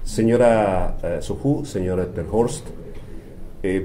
Señora Suju, señor ter Horst,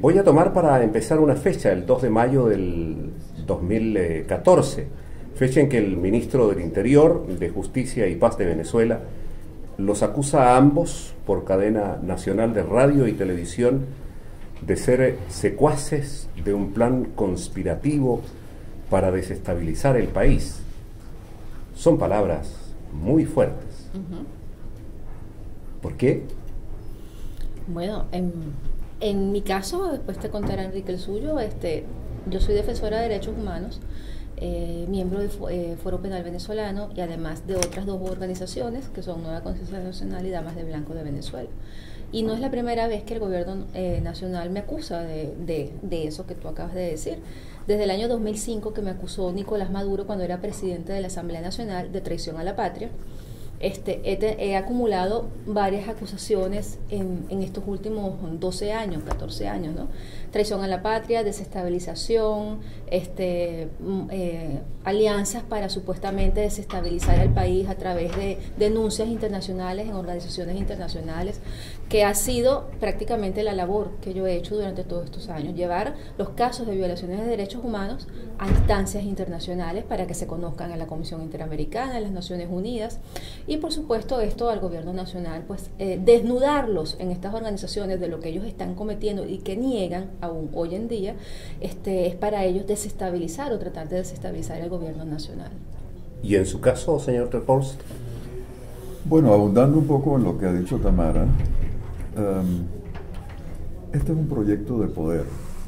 voy a tomar para empezar una fecha, el 2 de mayo del 2014, fecha en que el ministro del Interior, de Justicia y Paz de Venezuela los acusa a ambos por cadena nacional de radio y televisión de ser secuaces de un plan conspirativo para desestabilizar el país. Son palabras muy fuertes. ¿Por qué? Bueno, en mi caso, después te contará Enrique el suyo, yo soy defensora de derechos humanos, miembro del Foro Penal Venezolano y además de otras dos organizaciones que son Nueva Conciencia Nacional y Damas de Blanco de Venezuela. Y no es la primera vez que el gobierno nacional me acusa de eso que tú acabas de decir. Desde el año 2005 que me acusó Nicolás Maduro cuando era presidente de la Asamblea Nacional de traición a la patria. He acumulado varias acusaciones en estos últimos 12 años, 14 años, ¿no? Traición a la patria, desestabilización, alianzas para supuestamente desestabilizar el país a través de denuncias internacionales en organizaciones internacionales, que ha sido prácticamente la labor que yo he hecho durante todos estos años, llevar los casos de violaciones de derechos humanos a instancias internacionales para que se conozcan en la Comisión Interamericana, en las Naciones Unidas, y por supuesto esto al gobierno nacional, pues desnudarlos en estas organizaciones de lo que ellos están cometiendo y que niegan aún hoy en día, es para ellos desestabilizar o tratar de desestabilizar el gobierno nacional. ¿Y en su caso, señor ter Horst? Bueno, abundando un poco en lo que ha dicho Tamara, este es un proyecto de poder,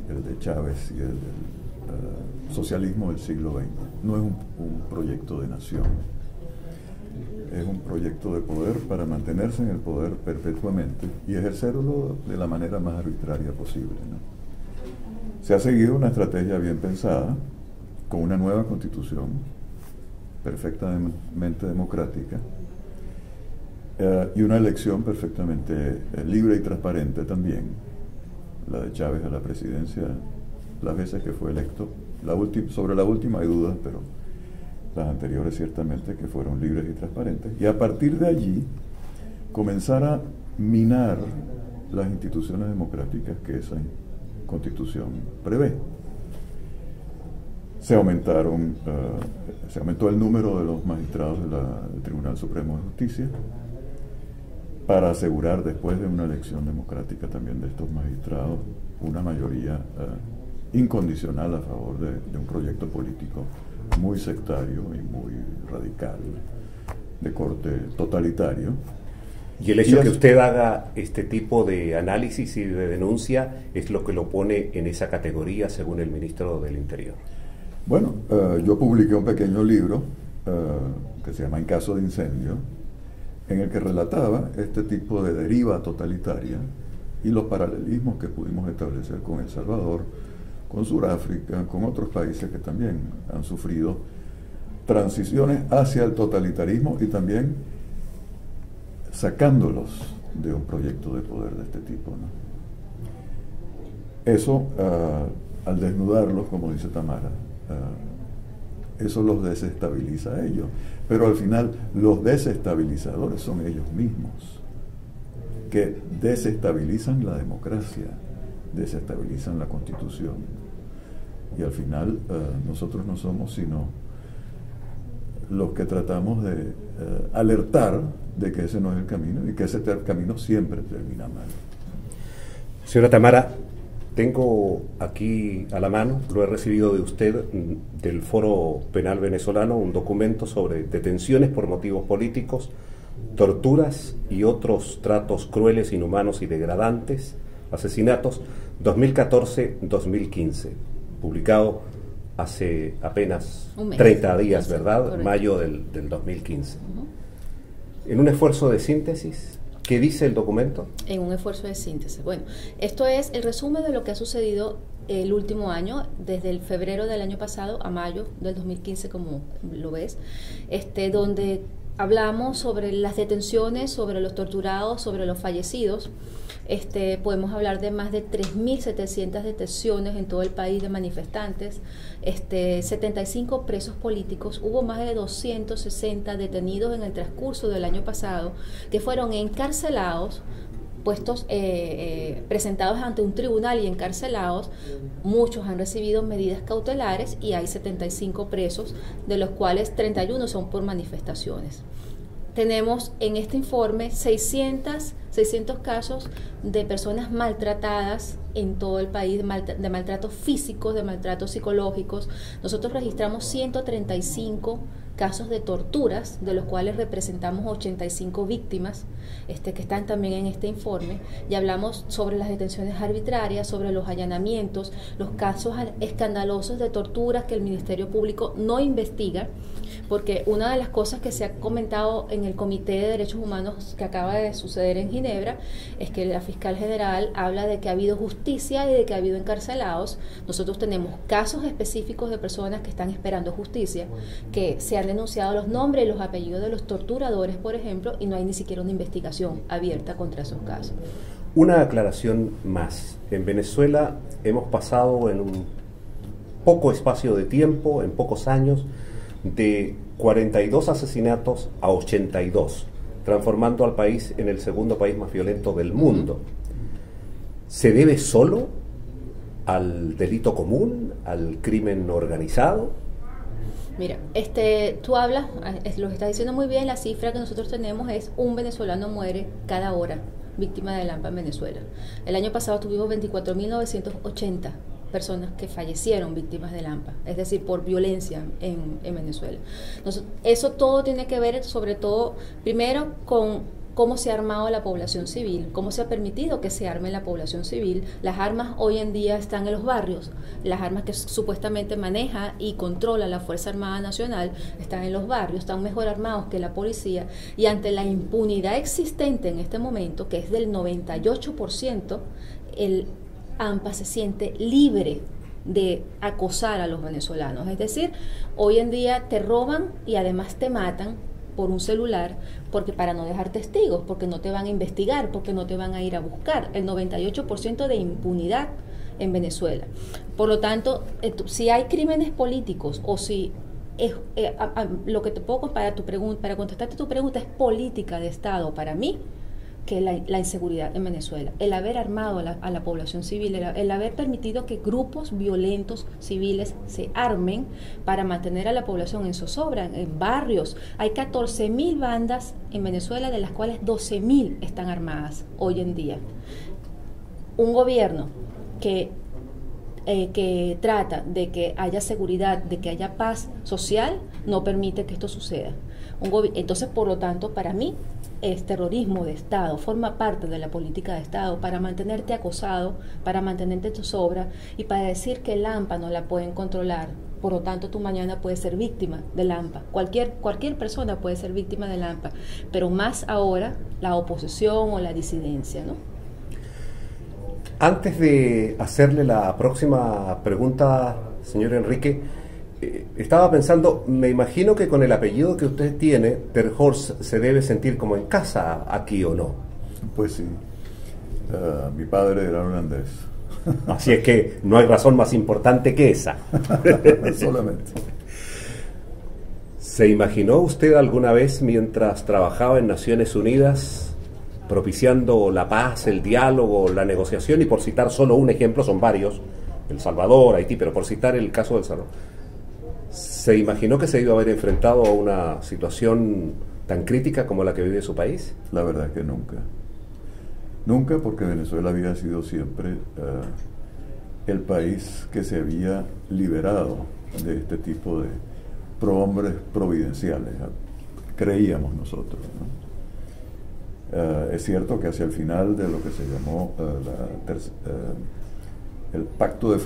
el de Chávez y el del socialismo del siglo XX. No es un proyecto de nación. Es un proyecto de poder para mantenerse en el poder perpetuamente y ejercerlo de la manera más arbitraria posible, ¿no? Se ha seguido una estrategia bien pensada, con una nueva constitución, perfectamente democrática, y una elección perfectamente libre y transparente también, la de Chávez a la presidencia, las veces que fue electo. Sobre la última hay dudas, pero las anteriores ciertamente que fueron libres y transparentes, y a partir de allí comenzar a minar las instituciones democráticas que esa constitución prevé. Se aumentó el número de los magistrados del Tribunal Supremo de Justicia para asegurar, después de una elección democrática también de estos magistrados, una mayoría incondicional a favor de un proyecto político muy sectario y muy radical, de corte totalitario. Y el hecho que usted haga este tipo de análisis y de denuncia es lo que lo pone en esa categoría, según el ministro del Interior. Bueno, yo publiqué un pequeño libro que se llama En caso de incendio, en el que relataba este tipo de deriva totalitaria y los paralelismos que pudimos establecer con El Salvador, con Sudáfrica, con otros países que también han sufrido transiciones hacia el totalitarismo y también sacándolos de un proyecto de poder de este tipo, ¿no? Eso, al desnudarlos, como dice Tamara, eso los desestabiliza a ellos, pero al final los desestabilizadores son ellos mismos, que desestabilizan la democracia, desestabilizan la Constitución, y al final nosotros no somos sino los que tratamos de alertar de que ese no es el camino y que ese camino siempre termina mal. Señora Tamara, tengo aquí a la mano, lo he recibido de usted, del Foro Penal Venezolano, un documento sobre detenciones por motivos políticos, torturas y otros tratos crueles, inhumanos y degradantes, asesinatos 2014-2015, publicado hace apenas 30 días, ¿verdad? Correcto. Mayo del 2015. En un esfuerzo de síntesis, ¿qué dice el documento? En un esfuerzo de síntesis. Bueno, esto es el resumen de lo que ha sucedido el último año, desde el febrero del año pasado a mayo del 2015, como lo ves, donde hablamos sobre las detenciones, sobre los torturados, sobre los fallecidos. Podemos hablar de más de 3.700 detenciones en todo el país de manifestantes, 75 presos políticos. Hubo más de 260 detenidos en el transcurso del año pasado que fueron encarcelados, puestos, presentados ante un tribunal y encarcelados. Muchos han recibido medidas cautelares y hay 75 presos, de los cuales 31 son por manifestaciones. Tenemos en este informe 600 casos de personas maltratadas en todo el país, de maltratos físicos, de maltratos psicológicos. Nosotros registramos 135 casos de torturas, de los cuales representamos 85 víctimas, que están también en este informe, y hablamos sobre las detenciones arbitrarias, sobre los allanamientos, los casos escandalosos de torturas que el Ministerio Público no investiga, porque una de las cosas que se ha comentado en el Comité de Derechos Humanos que acaba de suceder en Ginebra es que la fiscal general habla de que ha habido justicia y de que ha habido encarcelados. Nosotros tenemos casos específicos de personas que están esperando justicia, que se han denunciado los nombres y los apellidos de los torturadores, por ejemplo, y no hay ni siquiera una investigación abierta contra esos casos. Una aclaración más. En Venezuela hemos pasado en un poco espacio de tiempo, en pocos años, de 42 asesinatos a 82, transformando al país en el segundo país más violento del mundo. ¿Se debe solo al delito común, al crimen organizado? Mira, tú hablas, lo estás diciendo muy bien, la cifra que nosotros tenemos es un venezolano muere cada hora víctima de AMPA en Venezuela. El año pasado tuvimos 24.980 personas que fallecieron víctimas del AMPA, es decir, por violencia en Venezuela. Eso todo tiene que ver, sobre todo, primero con cómo se ha armado la población civil, cómo se ha permitido que se arme la población civil. Las armas hoy en día están en los barrios, las armas que supuestamente maneja y controla la Fuerza Armada Nacional están en los barrios, están mejor armados que la policía, y ante la impunidad existente en este momento, que es del 98%, el AMPA se siente libre de acosar a los venezolanos. Es decir, hoy en día te roban y además te matan por un celular, porque para no dejar testigos, porque no te van a investigar, porque no te van a ir a buscar. El 98% de impunidad en Venezuela. Por lo tanto, si hay crímenes políticos o si lo que te puedo para contestarte tu pregunta es política de Estado para mí, que la inseguridad en Venezuela, el haber armado a la población civil, el haber permitido que grupos violentos civiles se armen para mantener a la población en zozobra, en barrios. Hay 14.000 bandas en Venezuela, de las cuales 12.000 están armadas hoy en día. Un gobierno que trata de que haya seguridad, de que haya paz social, no permite que esto suceda. Entonces, por lo tanto, para mí, es terrorismo de Estado, forma parte de la política de Estado para mantenerte acosado, para mantenerte en zozobra y para decir que el AMPA no la pueden controlar. Por lo tanto, tú mañana puedes ser víctima del AMPA. Cualquier persona puede ser víctima del AMPA, pero más ahora la oposición o la disidencia, ¿no? Antes de hacerle la próxima pregunta, señor Enrique, estaba pensando, me imagino que con el apellido que usted tiene, Ter Horst se debe sentir como en casa aquí, ¿o no? Pues sí. Mi padre era holandés. Así es que no hay razón más importante que esa. Solamente. ¿Se imaginó usted alguna vez, mientras trabajaba en Naciones Unidas, propiciando la paz, el diálogo, la negociación, y por citar solo un ejemplo, son varios, El Salvador, Haití, pero por citar el caso de El Salvador, ¿se imaginó que se iba a haber enfrentado a una situación tan crítica como la que vive su país? La verdad es que nunca. Nunca, porque Venezuela había sido siempre el país que se había liberado de este tipo de prohombres providenciales, creíamos nosotros, ¿no? Es cierto que hacia el final de lo que se llamó el pacto de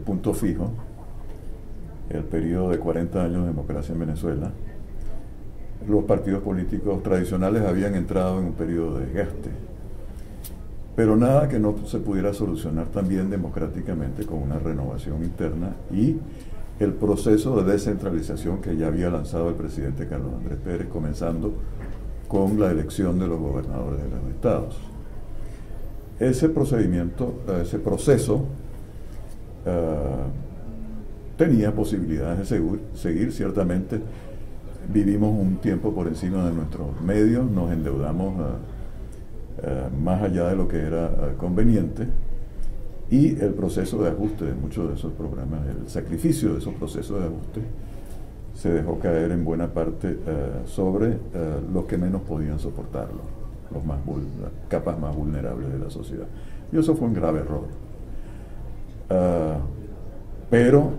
punto fijo, el periodo de 40 años de democracia en Venezuela, los partidos políticos tradicionales habían entrado en un periodo de desgaste, pero nada que no se pudiera solucionar también democráticamente con una renovación interna y el proceso de descentralización que ya había lanzado el presidente Carlos Andrés Pérez, comenzando con la elección de los gobernadores de los estados. Ese procedimiento, ese proceso tenía posibilidades de seguir. Ciertamente vivimos un tiempo por encima de nuestros medios, nos endeudamos más allá de lo que era conveniente, y el proceso de ajuste de muchos de esos programas, el sacrificio de esos procesos de ajuste, se dejó caer en buena parte sobre los que menos podían soportarlo, las capas más vulnerables de la sociedad. Y eso fue un grave error. Pero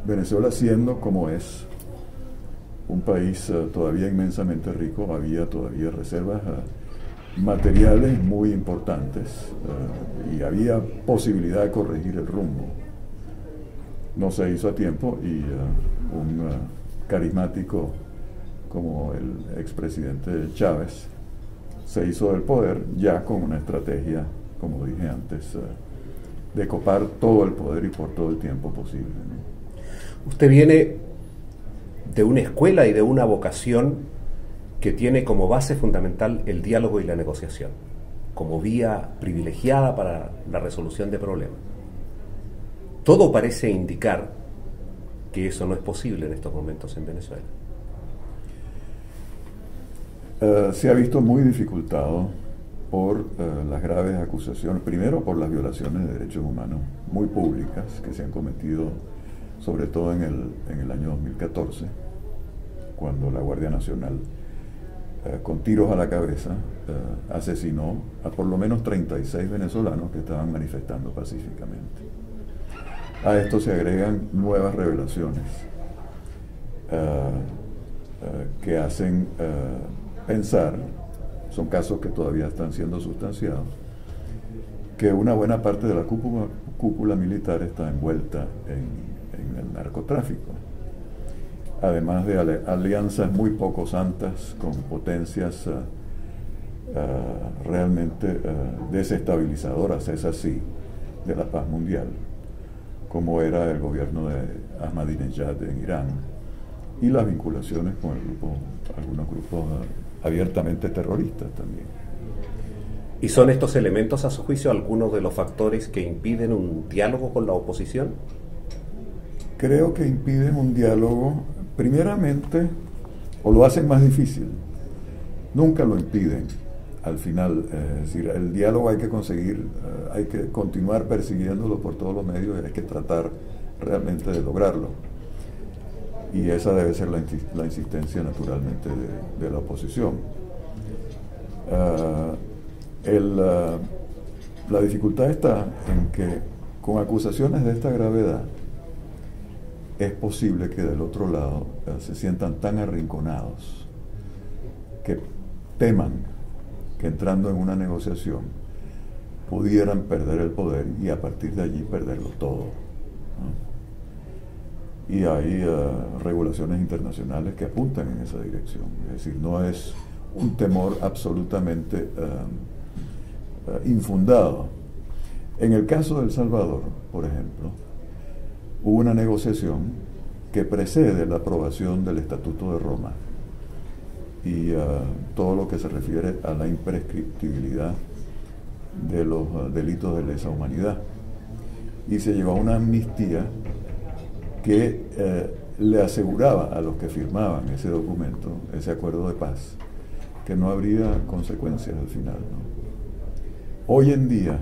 Venezuela, siendo como es un país todavía inmensamente rico, había todavía reservas materiales muy importantes y había posibilidad de corregir el rumbo. No se hizo a tiempo y un carismático como el expresidente Chávez se hizo del poder ya con una estrategia, como dije antes, de copar todo el poder y por todo el tiempo posible, ¿no? Usted viene de una escuela y de una vocación que tiene como base fundamental el diálogo y la negociación, como vía privilegiada para la resolución de problemas. Todo parece indicar que eso no es posible en estos momentos en Venezuela. Se ha visto muy dificultado por las graves acusaciones, primero por las violaciones de derechos humanos muy públicas que se han cometido, sobre todo en el año 2014, cuando la Guardia Nacional, con tiros a la cabeza, asesinó a por lo menos 36 venezolanos que estaban manifestando pacíficamente. A esto se agregan nuevas revelaciones que hacen pensar, son casos que todavía están siendo sustanciados, que una buena parte de la cúpula militar está envuelta en el narcotráfico, además de alianzas muy poco santas con potencias realmente desestabilizadoras, es así, de la paz mundial, como era el gobierno de Ahmadinejad en Irán, y las vinculaciones con algunos grupos abiertamente terroristas también. ¿Y son estos elementos, a su juicio, algunos de los factores que impiden un diálogo con la oposición? Creo que impiden un diálogo, primeramente, o lo hacen más difícil. Nunca lo impiden, al final. Es decir, el diálogo hay que conseguir, hay que continuar persiguiéndolo por todos los medios y hay que tratar realmente de lograrlo. Y esa debe ser la insistencia, naturalmente, de la oposición. La dificultad está en que con acusaciones de esta gravedad es posible que del otro lado se sientan tan arrinconados que teman que entrando en una negociación pudieran perder el poder y a partir de allí perderlo todo, ¿no? Y hay regulaciones internacionales que apuntan en esa dirección. Es decir, no es un temor absolutamente infundado. En el caso de El Salvador, por ejemplo, hubo una negociación que precede la aprobación del Estatuto de Roma y todo lo que se refiere a la imprescriptibilidad de los delitos de lesa humanidad. Y se llegó a una amnistía que le aseguraba a los que firmaban ese documento, ese acuerdo de paz, que no habría consecuencias al final, ¿no? Hoy en día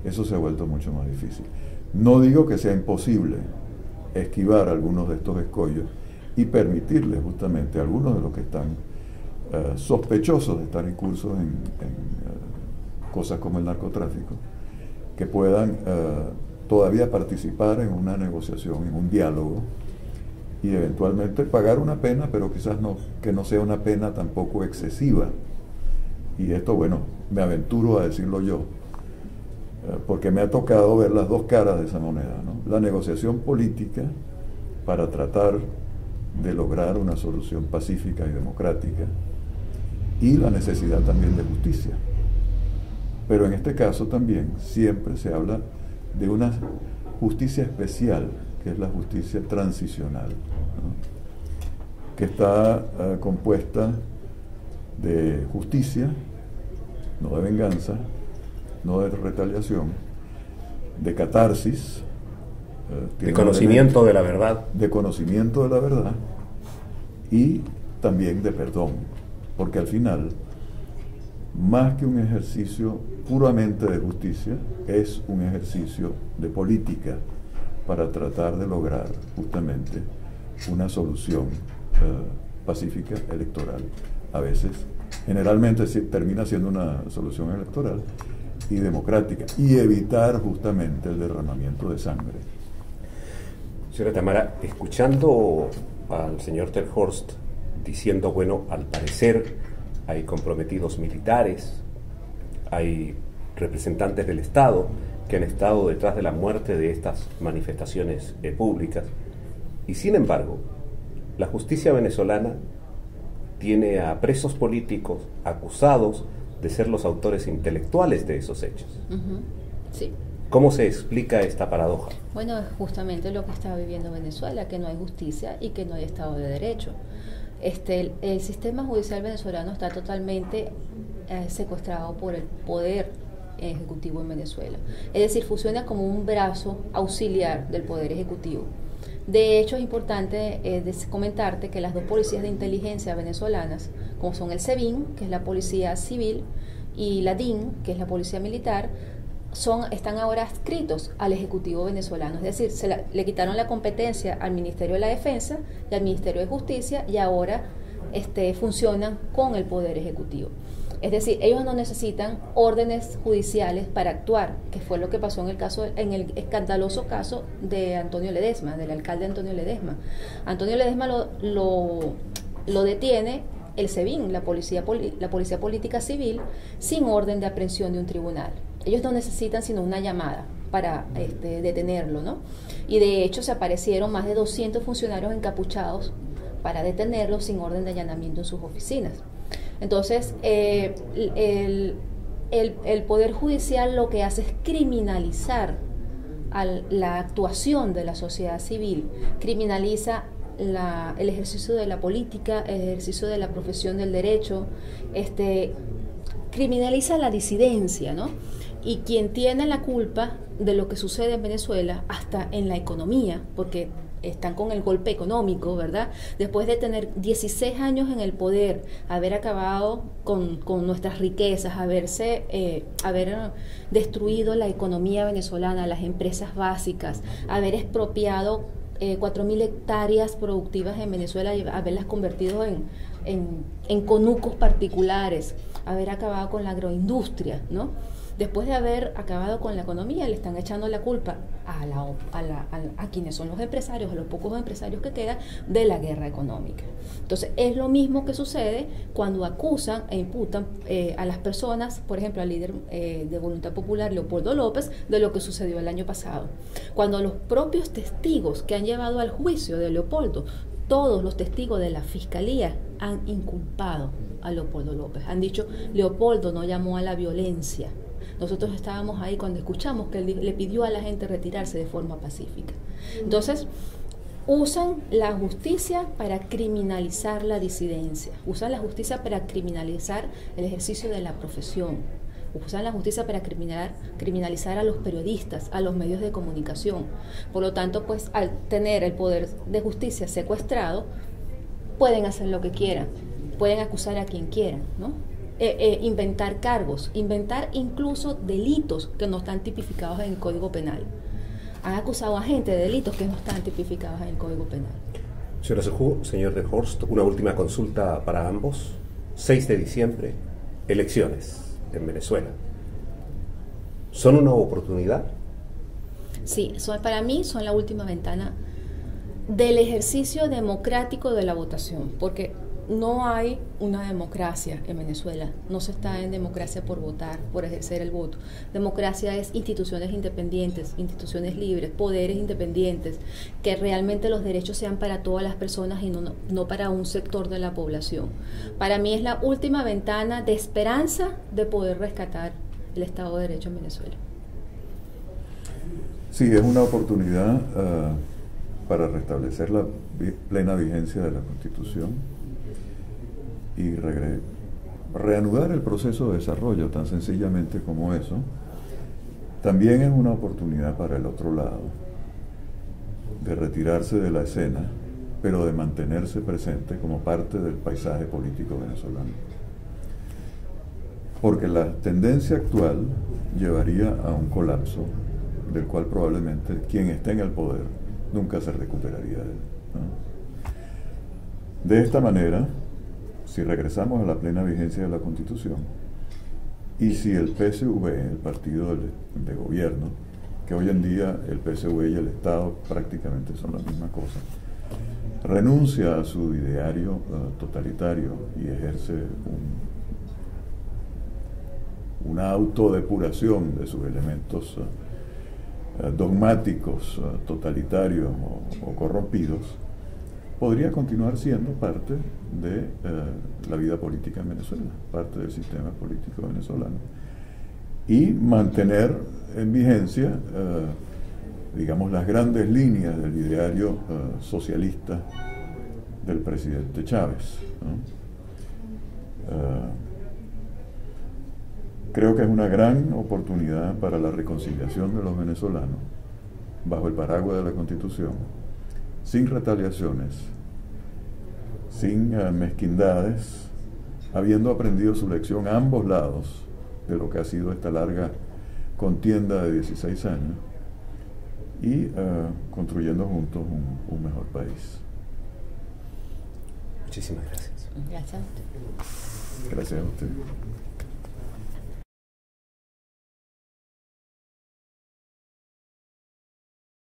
eso se ha vuelto mucho más difícil. No digo que sea imposible esquivar algunos de estos escollos y permitirles justamente a algunos de los que están sospechosos de estar incursos en cosas como el narcotráfico, que puedan todavía participar en una negociación, en un diálogo, y eventualmente pagar una pena, pero quizás que no sea una pena tampoco excesiva. Y esto, bueno, me aventuro a decirlo yo, porque me ha tocado ver las dos caras de esa moneda, ¿no? La negociación política para tratar de lograr una solución pacífica y democrática, y la necesidad también de justicia. Pero en este caso también siempre se habla de una justicia especial que es la justicia transicional, ¿no? Que está compuesta de justicia, no de venganza, no de retaliación, de catarsis, de conocimiento de la verdad. De conocimiento de la verdad y también de perdón, porque al final, más que un ejercicio puramente de justicia, es un ejercicio de política para tratar de lograr justamente una solución pacífica electoral. A veces, generalmente termina siendo una solución electoral y democrática, y evitar justamente el derramamiento de sangre. Señora Tamara, escuchando al señor Terhorst diciendo, bueno, al parecer hay comprometidos militares, hay representantes del Estado que han estado detrás de la muerte de estas manifestaciones públicas, y sin embargo, la justicia venezolana tiene a presos políticos acusados de ser los autores intelectuales de esos hechos. Sí. ¿Cómo se explica esta paradoja? Bueno, es justamente lo que está viviendo Venezuela, que no hay justicia y que no hay Estado de Derecho. El sistema judicial venezolano está totalmente secuestrado por el poder ejecutivo en Venezuela. Es decir, funciona como un brazo auxiliar del poder ejecutivo. De hecho, es importante comentarte que las dos policías de inteligencia venezolanas, como son el SEBIN, que es la policía civil, y la DIN, que es la policía militar, están ahora adscritos al Ejecutivo venezolano. Es decir, le quitaron la competencia al Ministerio de la Defensa y al Ministerio de Justicia, y ahora funcionan con el Poder Ejecutivo. Es decir, ellos no necesitan órdenes judiciales para actuar, que fue lo que pasó en el escandaloso caso de Antonio Ledesma, del alcalde Antonio Ledesma. Antonio Ledesma lo detiene el SEBIN, la policía política civil, sin orden de aprehensión de un tribunal. Ellos no necesitan sino una llamada para detenerlo, ¿no? Y de hecho se aparecieron más de 200 funcionarios encapuchados para detenerlo sin orden de allanamiento en sus oficinas. Entonces, el Poder Judicial lo que hace es criminalizar la actuación de la sociedad civil, criminaliza el ejercicio de la política, el ejercicio de la profesión del derecho, criminaliza la disidencia, ¿no? Y quien tiene la culpa de lo que sucede en Venezuela, hasta en la economía, porque están con el golpe económico, ¿verdad? Después de tener 16 años en el poder, haber acabado con nuestras riquezas, haber destruido la economía venezolana, las empresas básicas, haber expropiado 4.000 hectáreas productivas en Venezuela y haberlas convertido en conucos particulares, haber acabado con la agroindustria, ¿no? Después de haber acabado con la economía, le están echando la culpa a quienes son los empresarios, a los pocos empresarios que quedan, de la guerra económica. Entonces, es lo mismo que sucede cuando acusan e imputan a las personas, por ejemplo, al líder de Voluntad Popular, Leopoldo López, de lo que sucedió el año pasado. Cuando los propios testigos que han llevado al juicio de Leopoldo, todos los testigos de la Fiscalía han inculpado a Leopoldo López. Han dicho, Leopoldo no llamó a la violencia. Nosotros estábamos ahí cuando escuchamos que él le pidió a la gente retirarse de forma pacífica. Entonces, usan la justicia para criminalizar la disidencia, usan la justicia para criminalizar el ejercicio de la profesión, usan la justicia para criminalizar a los periodistas, a los medios de comunicación. Por lo tanto, pues, al tener el poder de justicia secuestrado, pueden hacer lo que quieran, pueden acusar a quien quieran, ¿no? Inventar cargos, inventar incluso delitos que no están tipificados en el Código Penal. Han acusado a gente de delitos que no están tipificados en el Código Penal. Señora Sejú, señor Terhorst, una última consulta para ambos. 6 de diciembre, elecciones en Venezuela. ¿Son una oportunidad? Sí, para mí son la última ventana del ejercicio democrático de la votación, porque no hay una democracia en Venezuela, no se está en democracia por votar, por ejercer el voto. Democracia es instituciones independientes, instituciones libres, poderes independientes, que realmente los derechos sean para todas las personas y no para un sector de la población. Para mí es la última ventana de esperanza de poder rescatar el Estado de Derecho en Venezuela. Sí, es una oportunidad para restablecer la plena vigencia de la Constitución y reanudar el proceso de desarrollo, tan sencillamente como eso, también es una oportunidad para el otro lado de retirarse de la escena, pero de mantenerse presente como parte del paisaje político venezolano. Porque la tendencia actual llevaría a un colapso del cual probablemente quien esté en el poder nunca se recuperaría de él, ¿no? De esta manera, si regresamos a la plena vigencia de la Constitución, y si el PSV, el partido de gobierno, que hoy en día el PSV y el Estado prácticamente son la misma cosa, renuncia a su ideario totalitario y ejerce una autodepuración de sus elementos dogmáticos, totalitarios o corrompidos, podría continuar siendo parte de la vida política en Venezuela, parte del sistema político venezolano, y mantener en vigencia, digamos, las grandes líneas del ideario socialista del presidente Chávez, ¿no? Creo que es una gran oportunidad para la reconciliación de los venezolanos bajo el paraguas de la Constitución, sin retaliaciones, sin mezquindades, habiendo aprendido su lección a ambos lados de lo que ha sido esta larga contienda de 16 años y construyendo juntos un mejor país. Muchísimas gracias. Gracias a usted. Gracias a usted.